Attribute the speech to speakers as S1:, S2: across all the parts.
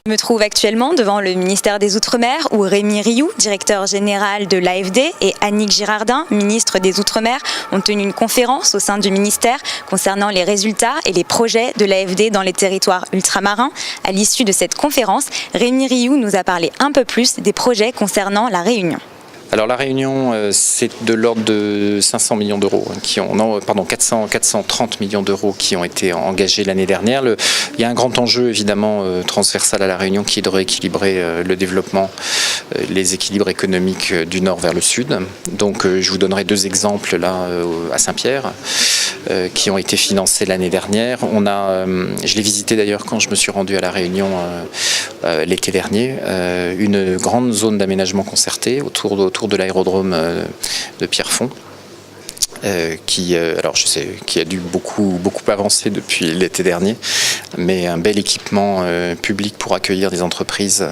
S1: Je me trouve actuellement devant le ministère des Outre-mer où Rémi Rioux, directeur général de l'AFD, et Annick Girardin, ministre des Outre-mer, ont tenu une conférence au sein du ministère concernant les résultats et les projets de l'AFD dans les territoires ultramarins. À l'issue de cette conférence, Rémi Rioux nous a parlé un peu plus des projets concernant la Réunion.
S2: Alors la Réunion, c'est de l'ordre de 500 millions d'euros, 430 millions d'euros qui ont été engagés l'année dernière. Il y a un grand enjeu évidemment transversal à la Réunion qui est de rééquilibrer le développement, les équilibres économiques du nord vers le sud. Donc je vous donnerai deux exemples là à Saint-Pierre qui ont été financés l'année dernière. Je l'ai visité d'ailleurs quand je me suis rendu à la Réunion l'été dernier, une grande zone d'aménagement concerté autour de l'aérodrome de Pierrefonds. Qui a dû beaucoup avancer depuis l'été dernier, mais un bel équipement public pour accueillir des entreprises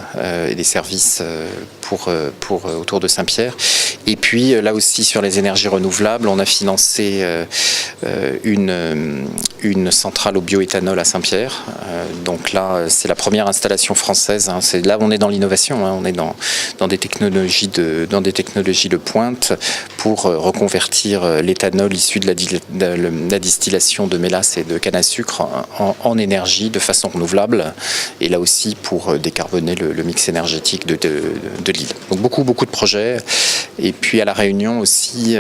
S2: et des services autour de Saint-Pierre. Et puis là aussi sur les énergies renouvelables, on a financé une centrale au bioéthanol à Saint-Pierre. Donc là, c'est la première installation française. C'est là où on est dans l'innovation. On est dans des technologies de pointe pour reconvertir l'éthanol issu de la distillation de mélasse et de canne à sucre en énergie de façon renouvelable. Et là aussi pour décarboner le mix énergétique de l'île. Donc beaucoup de projets. Et puis à La Réunion aussi,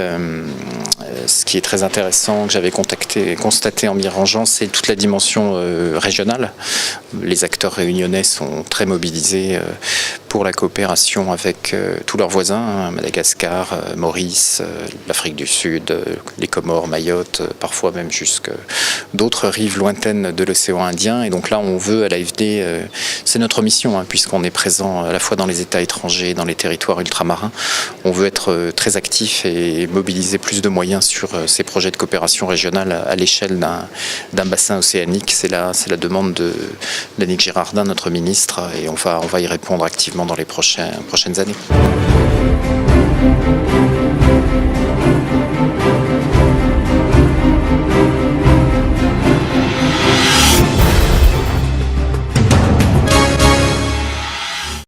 S2: ce qui est très intéressant, que j'avais constaté en m'y rangeant, c'est toute la dimension régionale. Les acteurs réunionnais sont très mobilisés pour la coopération avec tous leurs voisins, Madagascar, Maurice, l'Afrique du Sud, les Comores, Mayotte, parfois même jusque d'autres rives lointaines de l'océan Indien. Et donc là, on veut à l'AFD, c'est notre mission, puisqu'on est présent à la fois dans les États étrangers, dans les territoires ultramarins. On veut être très actif et mobiliser plus de moyens sur ces projets de coopération régionale à l'échelle d'un bassin océanique. C'est la demande d'Annick Girardin, notre ministre, et on va y répondre activement dans les prochaines années.